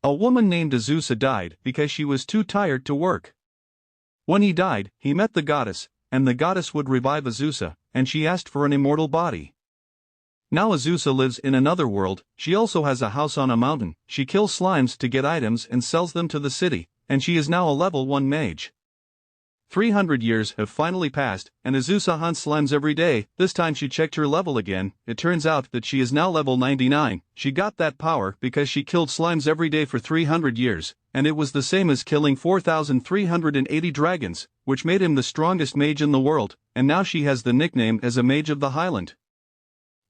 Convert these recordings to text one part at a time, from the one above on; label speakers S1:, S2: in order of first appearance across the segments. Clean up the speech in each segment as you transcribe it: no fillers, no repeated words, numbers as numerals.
S1: A woman named Azusa died because she was too tired to work. When he died, he met the goddess, and the goddess would revive Azusa, and she asked for an immortal body. Now Azusa lives in another world. She also has a house on a mountain. She kills slimes to get items and sells them to the city, and she is now a level 1 mage. 300 years have finally passed, and Azusa hunts slimes every day. This time she checked her level again. It turns out that she is now level 99. She got that power because she killed slimes every day for 300 years, and it was the same as killing 4,380 dragons, which made him the strongest mage in the world, and now she has the nickname as a mage of the highland.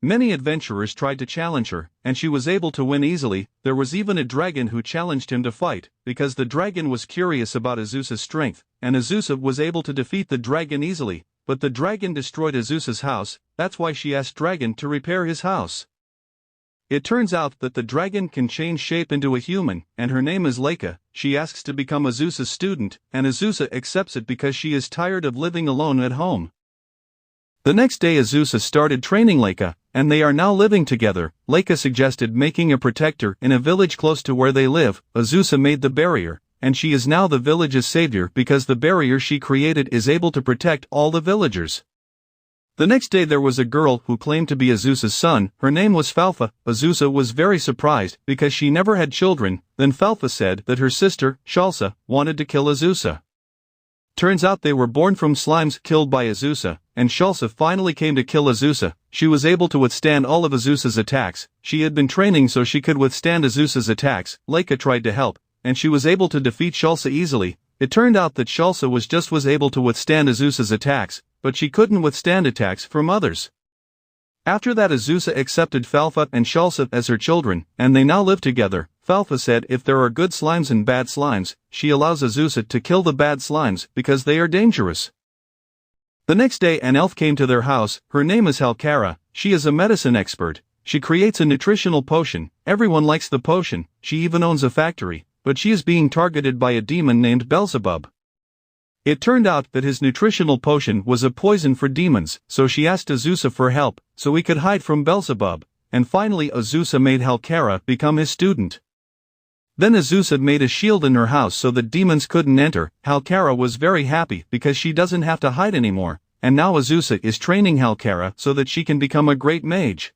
S1: Many adventurers tried to challenge her, and she was able to win easily. There was even a dragon who challenged him to fight, because the dragon was curious about Azusa's strength, and Azusa was able to defeat the dragon easily, but the dragon destroyed Azusa's house. That's why she asked Dragon to repair his house. It turns out that the dragon can change shape into a human, and her name is Leica. She asks to become Azusa's student, and Azusa accepts it because she is tired of living alone at home. The next day Azusa started training Leica, and they are now living together. Leica suggested making a protector in a village close to where they live. Azusa made the barrier, and she is now the village's savior because the barrier she created is able to protect all the villagers. The next day there was a girl who claimed to be Azusa's son. Her name was Falfa. Azusa was very surprised because she never had children. Then Falfa said that her sister, Shalsa, wanted to kill Azusa. Turns out they were born from slimes killed by Azusa, and Shalsa finally came to kill Azusa. She was able to withstand all of Azusa's attacks. She had been training so she could withstand Azusa's attacks. Leica tried to help, and she was able to defeat Shalsa easily. It turned out that Shalsa was able to withstand Azusa's attacks, but she couldn't withstand attacks from others. After that Azusa accepted Falfa and Shalsa as her children, and they now live together. Falfa said if there are good slimes and bad slimes, she allows Azusa to kill the bad slimes because they are dangerous. The next day an elf came to their house. Her name is Halkara. She is a medicine expert. She creates a nutritional potion. Everyone likes the potion. She even owns a factory, but she is being targeted by a demon named Beelzebub. It turned out that his nutritional potion was a poison for demons, so she asked Azusa for help, so he could hide from Beelzebub, and finally Azusa made Halkara become his student. Then Azusa made a shield in her house so that demons couldn't enter. Halkara was very happy because she doesn't have to hide anymore, and now Azusa is training Halkara so that she can become a great mage.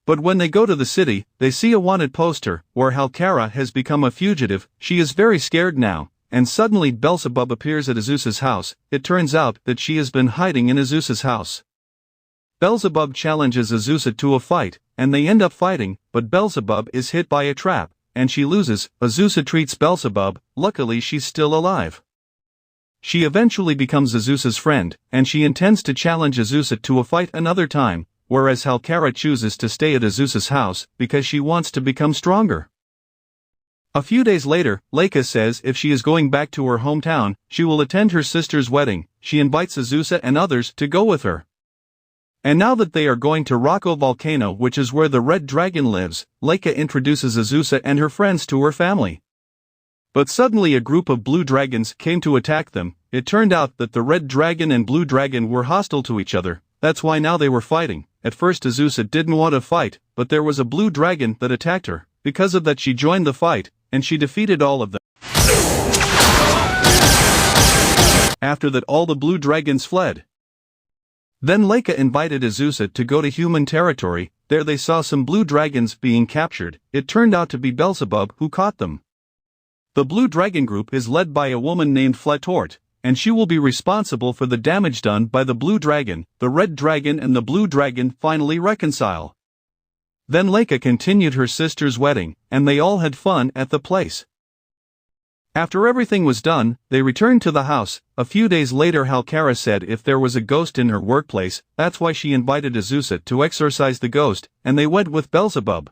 S1: But when they go to the city, they see a wanted poster where Halkara has become a fugitive. She is very scared now, and suddenly Beelzebub appears at Azusa's house. It turns out that she has been hiding in Azusa's house. Beelzebub challenges Azusa to a fight, and they end up fighting, but Beelzebub is hit by a trap, and she loses. Azusa treats Beelzebub. Luckily she's still alive. She eventually becomes Azusa's friend, and she intends to challenge Azusa to a fight another time, whereas Halkara chooses to stay at Azusa's house because she wants to become stronger. A few days later, Leica says if she is going back to her hometown, she will attend her sister's wedding. She invites Azusa and others to go with her. And now that they are going to Rocco Volcano, which is where the red dragon lives, Leica introduces Azusa and her friends to her family. But suddenly a group of blue dragons came to attack them. It turned out that the red dragon and blue dragon were hostile to each other. That's why now they were fighting. At first Azusa didn't want to fight, but there was a blue dragon that attacked her. Because of that she joined the fight, and she defeated all of them. After that all the blue dragons fled. Then Leica invited Azusa to go to human territory. There they saw some blue dragons being captured. It turned out to be Beelzebub who caught them. The blue dragon group is led by a woman named Flatort, and she will be responsible for the damage done by the blue dragon. The red dragon and the blue dragon finally reconcile. Then Leica continued her sister's wedding, and they all had fun at the place. After everything was done, they returned to the house. A few days later Halkara said if there was a ghost in her workplace, that's why she invited Azusa to exorcise the ghost, and they went with Beelzebub.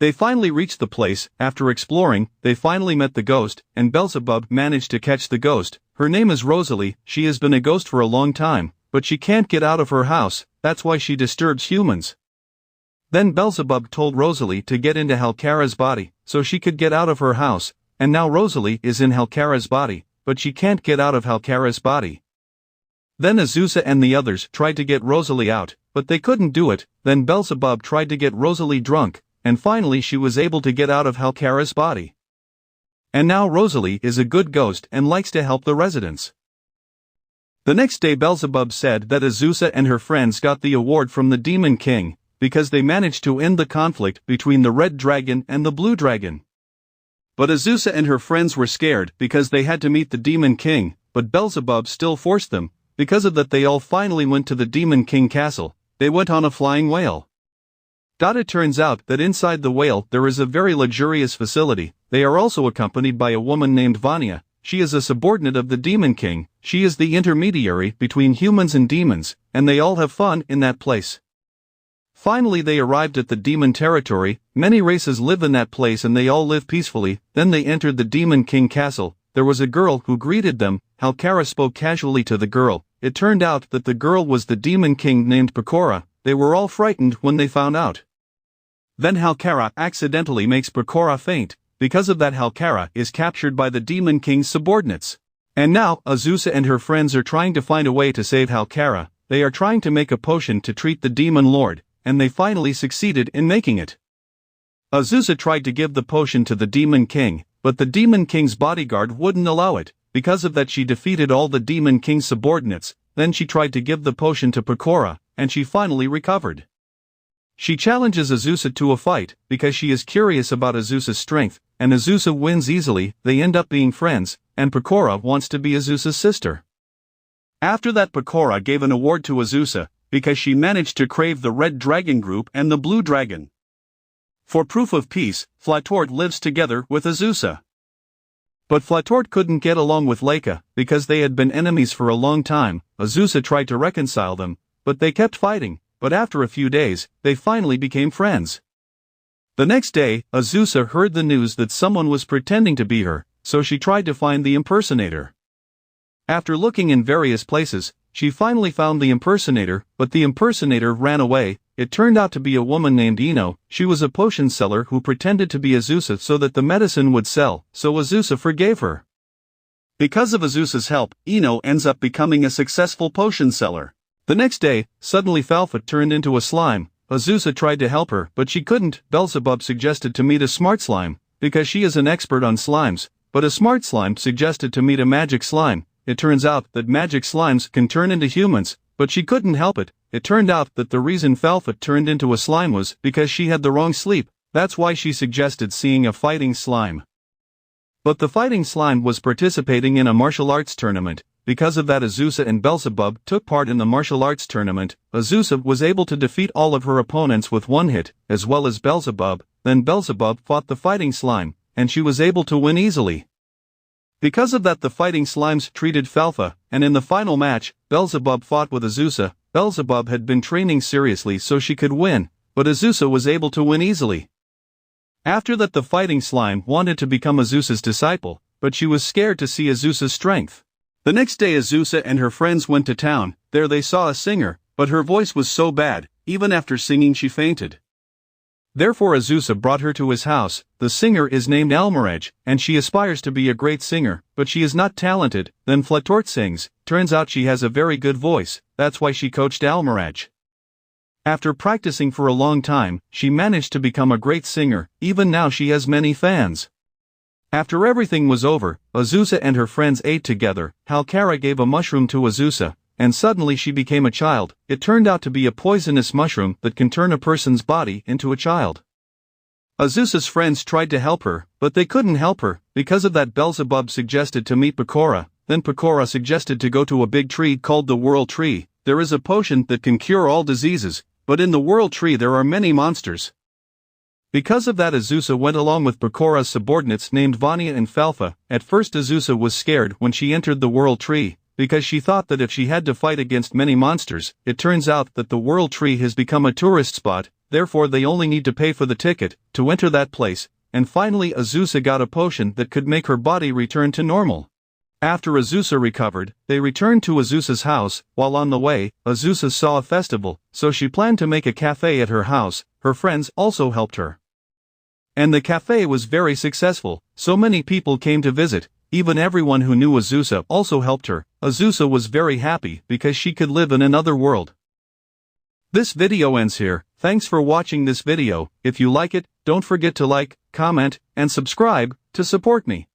S1: They finally reached the place. After exploring, they finally met the ghost, and Beelzebub managed to catch the ghost. Her name is Rosalie. She has been a ghost for a long time, but she can't get out of her house. That's why she disturbs humans. Then Beelzebub told Rosalie to get into Halkara's body, so she could get out of her house. And now Rosalie is in Halkara's body, but she can't get out of Halkara's body. Then Azusa and the others tried to get Rosalie out, but they couldn't do it. Then Beelzebub tried to get Rosalie drunk, and finally she was able to get out of Halkara's body. And now Rosalie is a good ghost and likes to help the residents. The next day Beelzebub said that Azusa and her friends got the award from the Demon King, because they managed to end the conflict between the red dragon and the blue dragon. But Azusa and her friends were scared because they had to meet the Demon King, but Beelzebub still forced them. Because of that they all finally went to the Demon King castle. They went on a flying whale. It turns out that inside the whale there is a very luxurious facility. They are also accompanied by a woman named Vanya. She is a subordinate of the Demon King. She is the intermediary between humans and demons, and they all have fun in that place. Finally they arrived at the demon territory. Many races live in that place and they all live peacefully. Then they entered the Demon King castle. There was a girl who greeted them. Halkara spoke casually to the girl. It turned out that the girl was the Demon King named Pecora. They were all frightened when they found out. Then Halkara accidentally makes Pecora faint. Because of that Halkara is captured by the Demon King's subordinates. And now Azusa and her friends are trying to find a way to save Halkara. They are trying to make a potion to treat the Demon Lord, and they finally succeeded in making it. Azusa tried to give the potion to the Demon King, but the Demon King's bodyguard wouldn't allow it. Because of that she defeated all the Demon King's subordinates. Then she tried to give the potion to Pecora, and she finally recovered. She challenges Azusa to a fight, because she is curious about Azusa's strength, and Azusa wins easily. They end up being friends, and Pecora wants to be Azusa's sister. After that Pecora gave an award to Azusa, because she managed to crave the red dragon group and the blue dragon. For proof of peace, Flatort lives together with Azusa. But Flatort couldn't get along with Leica, because they had been enemies for a long time. Azusa tried to reconcile them, but they kept fighting, but after a few days, they finally became friends. The next day, Azusa heard the news that someone was pretending to be her, so she tried to find the impersonator. After looking in various places, she finally found the impersonator, but the impersonator ran away. It turned out to be a woman named Ino. She was a potion seller who pretended to be Azusa so that the medicine would sell, so Azusa forgave her. Because of Azusa's help, Ino ends up becoming a successful potion seller. The next day, suddenly Falfa turned into a slime. Azusa tried to help her, but she couldn't. Beelzebub suggested to meet a smart slime, because she is an expert on slimes, but a smart slime suggested to meet a magic slime. It turns out that magic slimes can turn into humans, but she couldn't help it. It turned out that the reason Falfa turned into a slime was because she had the wrong sleep. That's why she suggested seeing a fighting slime. But the fighting slime was participating in a martial arts tournament. Because of that Azusa and Beelzebub took part in the martial arts tournament. Azusa was able to defeat all of her opponents with one hit, as well as Beelzebub. Then Beelzebub fought the fighting slime, and she was able to win easily. Because of that the fighting slimes treated Falfa, and in the final match, Beelzebub fought with Azusa. Beelzebub had been training seriously so she could win, but Azusa was able to win easily. After that the fighting slime wanted to become Azusa's disciple, but she was scared to see Azusa's strength. The next day Azusa and her friends went to town. There they saw a singer, but her voice was so bad, even after singing she fainted. Therefore Azusa brought her to his house. The singer is named Almarej, and she aspires to be a great singer, but she is not talented. Then Flatort sings. Turns out she has a very good voice, that's why she coached Almarej. After practicing for a long time, she managed to become a great singer. Even now she has many fans. After everything was over, Azusa and her friends ate together. Halkara gave a mushroom to Azusa, and suddenly she became a child. It turned out to be a poisonous mushroom that can turn a person's body into a child. Azusa's friends tried to help her, but they couldn't help her. Because of that Beelzebub suggested to meet Pecora. Then Pecora suggested to go to a big tree called the World Tree. There is a potion that can cure all diseases, but in the World Tree there are many monsters. Because of that Azusa went along with Pecora's subordinates named Vanya and Falfa. At first Azusa was scared when she entered the World Tree, because she thought that if she had to fight against many monsters. It turns out that the World Tree has become a tourist spot, therefore they only need to pay for the ticket to enter that place, and finally Azusa got a potion that could make her body return to normal. After Azusa recovered, they returned to Azusa's house. While on the way, Azusa saw a festival, so she planned to make a cafe at her house. Her friends also helped her. And the cafe was very successful, so many people came to visit. Even everyone who knew Azusa also helped her. Azusa was very happy because she could live in another world. This video ends here. Thanks for watching this video. If you like it, don't forget to like, comment, and subscribe to support me.